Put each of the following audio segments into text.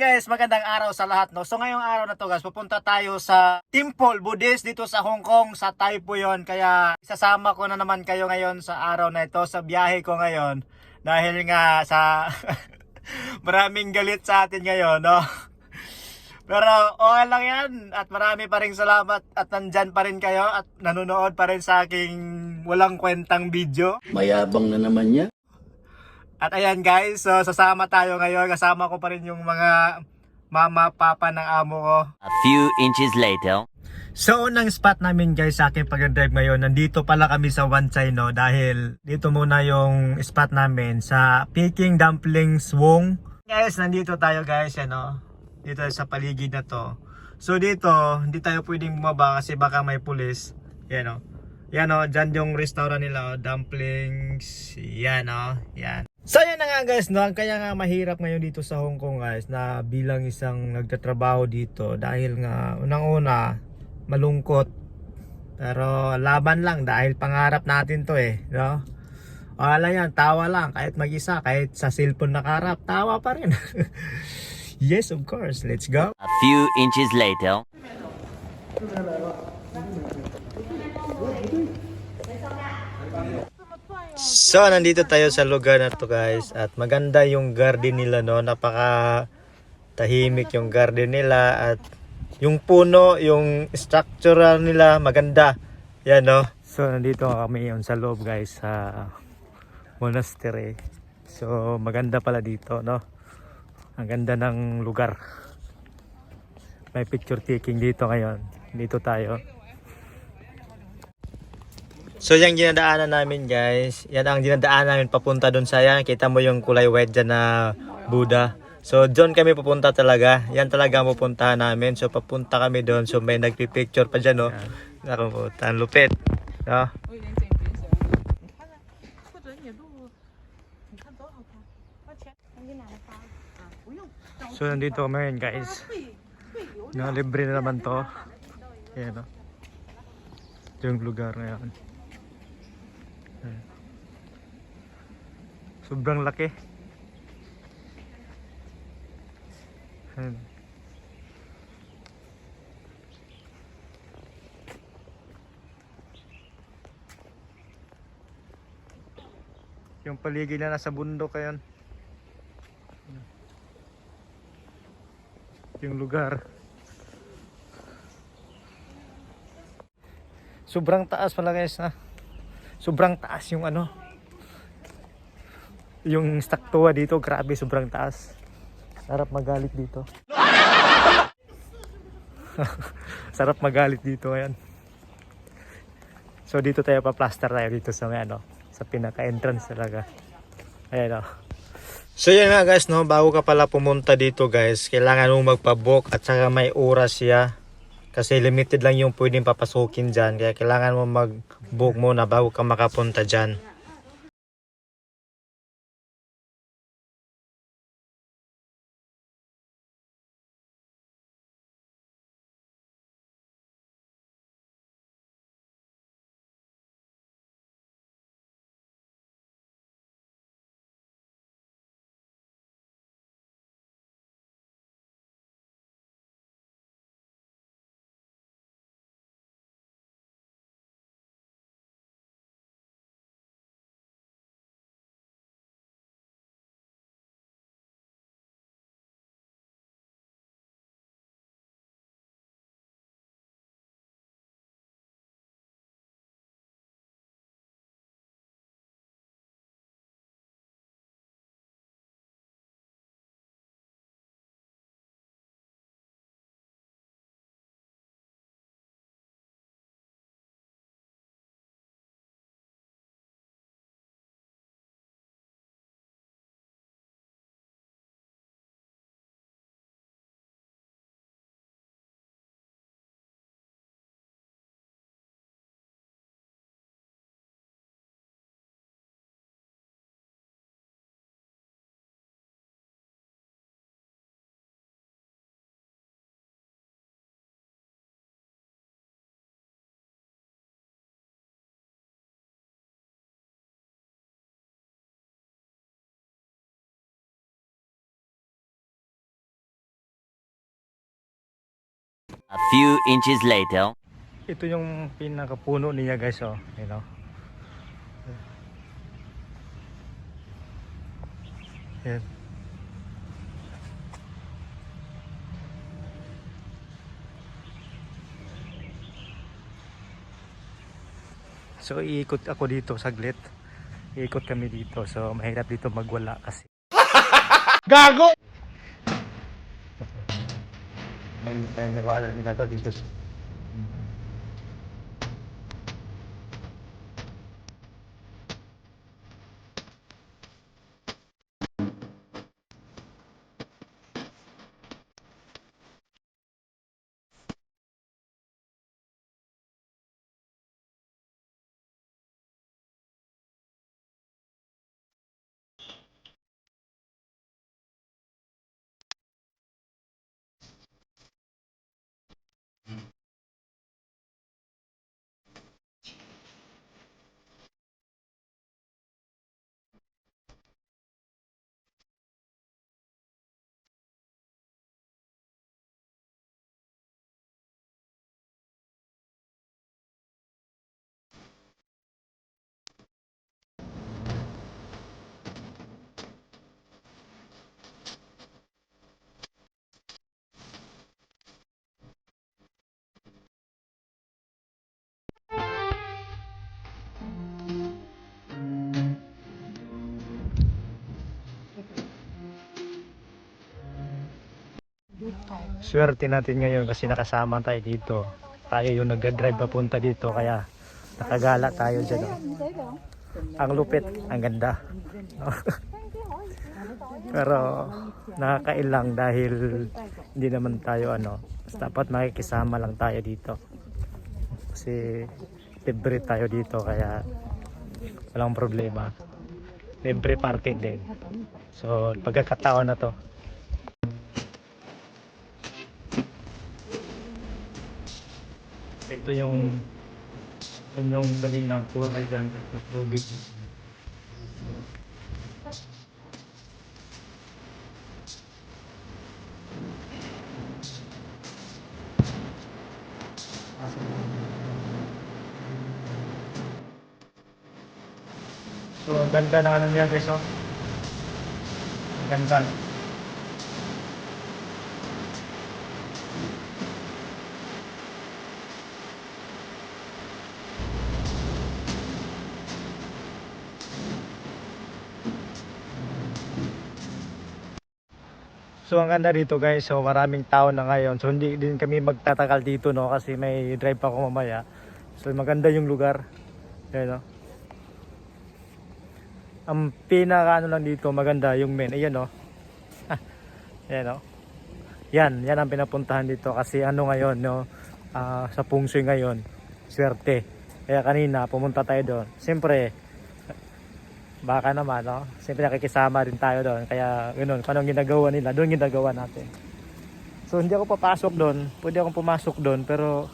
guys, magandang araw sa lahat, no. So ngayong araw na to guys, pupunta tayo sa Temple Buddhist dito sa Hong Kong, sa Taipo yon. Kaya isasama ko na naman kayo ngayon sa araw na ito, sa biyahe ko ngayon. Dahil nga sa maraming galit sa atin ngayon, no. Pero okay lang yan at marami pa rin salamat at nandyan pa rin kayo at nanonood pa rin sa aking walang kwentang video. Mayabang na naman niya. At ayan guys, so sasama tayo ngayon. Kasama ko pa rin yung mga mama, papa ng amo ko. A few inches later. So unang spot namin guys sa aking pag-drive ngayon, nandito pala kami sa Wan Chai, no. Dahil dito muna yung spot namin sa Peking Dumplings Wong. Guys, nandito tayo guys, ano. Dito sa paligid na to. So dito, hindi tayo pwedeng bumaba kasi baka may pulis. Yan o. Yan o, dyan yung restaurant nila, dumplings. Yan o, yan. So yan na nga guys, no? Kaya nga mahirap ngayon dito sa Hong Kong guys, na bilang isang nagtatrabaho dito. Dahil nga, unang-una, malungkot. Pero laban lang dahil pangarap natin to eh, no? Wala yan, tawa lang. Kahit mag-isa, kahit sa cellphone nakarap, tawa pa rin. Yes, of course. Let's go. A few inches later. So, nandito tayo sa lugar na to guys. At maganda yung garden nila, no. Napaka tahimik yung garden nila. At yung puno, yung structural nila, maganda. Yan, no. So, nandito kami yun sa loob guys, sa monastery. So, maganda pala dito, no. Ang ganda ng lugar. May picture taking dito ngayon. Dito tayo. So yung dinadaanan namin guys, yan ang dinadaanan namin papunta doon sa yan. Kita mo yung kulay white dyan na Buddha. So doon kami pupunta talaga. Yan talaga ang pupuntahan namin. So papunta kami doon. So may nagpipicture pa dyan, no. Nakapunta, ang lupit, no? So nandito kami ngayon guys. No, libre na naman to. Yan, no. Ito yung lugar na yan. Sobrang laki. Ayan. Yung paligid na nasa bundok ayan. Yung lugar. Sobrang taas pala guys, na. Sobrang taas yung ano. Yung statua dito, grabe, sobrang taas. Sarap magalit dito. Sarap magalit dito ngayon. So dito tayo pa-plaster tayo dito sa may ano, sa pinaka-entrance talaga. Ayan o. So yan nga guys, no, bago ka pala pumunta dito guys, kailangan mo magpa-book at saka may oras siya. Kasi limited lang yung pwedeng papasukin dyan. Kaya kailangan mo mag-book muna bago ka makapunta dyan. A few inches later. Ito yung pinakapuno niya guys, oh. You know? Yan. So iikot ako dito saglit. Iikot kami dito. So mahirap dito magwala kasi. Gago! May nawala nila dito. Swerte natin ngayon kasi nakasama tayo dito. Tayo yung nagdadrive papunta dito kaya nakagala tayo dyan. Oh. Ang lupit, ang ganda. Pero nakakailang dahil hindi naman tayo dapat makikisama lang tayo dito. Kasi libre tayo dito kaya walang problema. Libre parking din. So pagkakataon na to. Ito yung galing ng kulay dyan ng tubig. So ang ganda ng ano niya guys, oh. Ang ganda. So ang ganda dito guys, so maraming tao na ngayon. So hindi din kami magtatagal dito no kasi may drive pa ako mamaya. So maganda yung lugar. Ayan, no? Ang pinaka lang dito maganda yung main. Ayan no. Ayan no. Yan ang pinapuntahan dito kasi ngayon no, sa Feng Shui ngayon. Swerte. Kaya kanina pumunta tayo doon. Siyempre baka naman, no? Siyempre nakikisama rin tayo doon. Kaya, ganoon, kung anong ginagawa nila, doon ginagawa natin. So, hindi ako papasok doon. Pwede akong pumasok doon, pero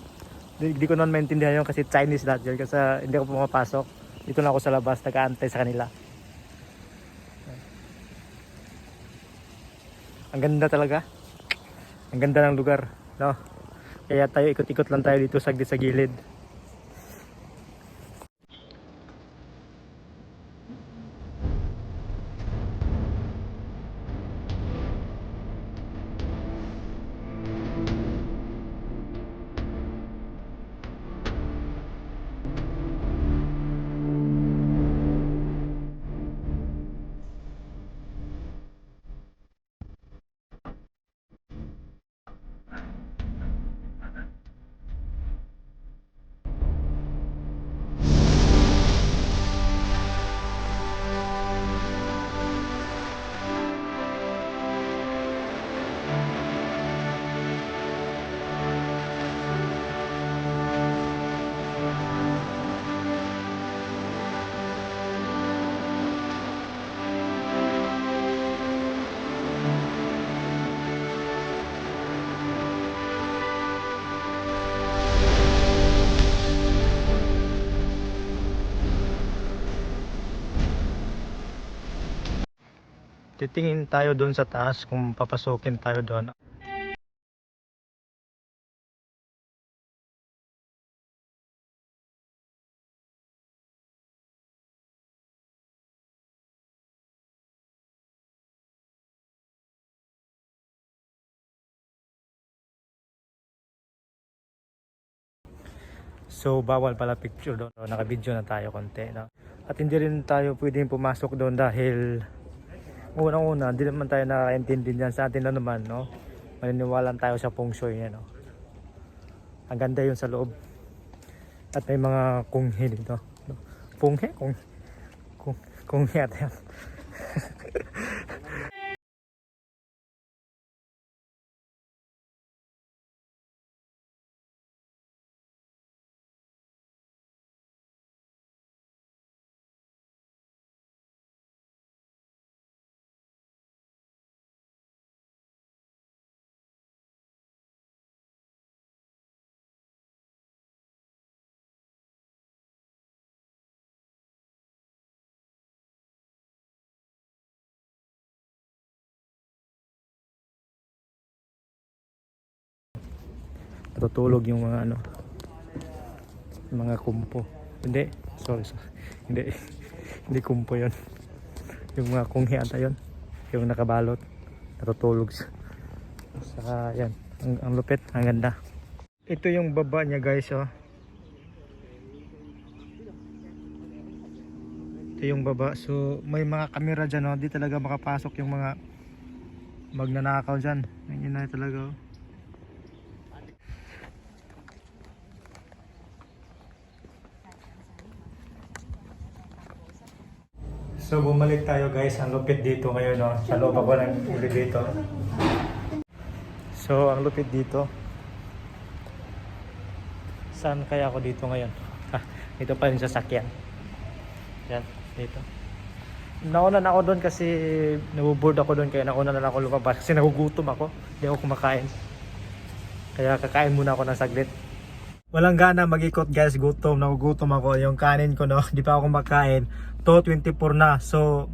hindi ko naman maintindihan yun kasi Chinese lahat yun. Kasi hindi ako pumapasok. Dito na ako sa labas, nag-aantay sa kanila. Ang ganda talaga. Ang ganda ng lugar, no? Kaya tayo ikot-ikot lang tayo dito saglit sa gilid. Titingin tayo doon sa taas kung papasukin tayo doon. So bawal pala picture doon. So, naka-video na tayo konti, no? At hindi rin tayo pwedeng pumasok doon dahil unang-una, hindi naman tayo nakakaintindi diyan, sa atin na naman, no? Maniniwalaan tayo sa feng shui niya, no? Ang ganda yun sa loob. At may mga kunghe dito, no? Kunghe? Kunghe at yan. Natutulog yung mga ano, yung mga kumpo. Hindi, sorry. Hindi kumpo yon. Yung mga kunghi ata yun, yung nakabalot, natutulog siya. Saka yan, ang lupit, ang ganda. Ito yung baba niya guys, oh. Ito yung baba. So may mga kamera dyan, oh. Di talaga makapasok yung mga magnanakaw dyan. Yun na talaga, oh. So bumalik tayo guys, ang lupit dito ngayon, no? Sa loob ako ng elevator. So ang lupit dito. Saan kaya ako dito ngayon? Dito pa rin sa sakyan. Yan, dito. Nauna na ako doon kasi nabuboard ako doon, kaya nauna na ako lumabas kasi nagugutom ako. Hindi ako kumakain. Kaya kakain muna ako ng saglit. Walang gana mag-ikot guys, gutom, nagugutom ako. Yung kanin ko, no, di pa ako kumakain. 2:24 na. So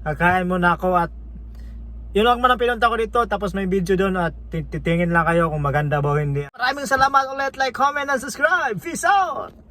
kakain muna ako at yun lang man ang pinunta ko dito. Tapos may video doon at titingin lang kayo kung maganda ba o hindi. Maraming salamat ulit. Like, comment, and subscribe. Peace out!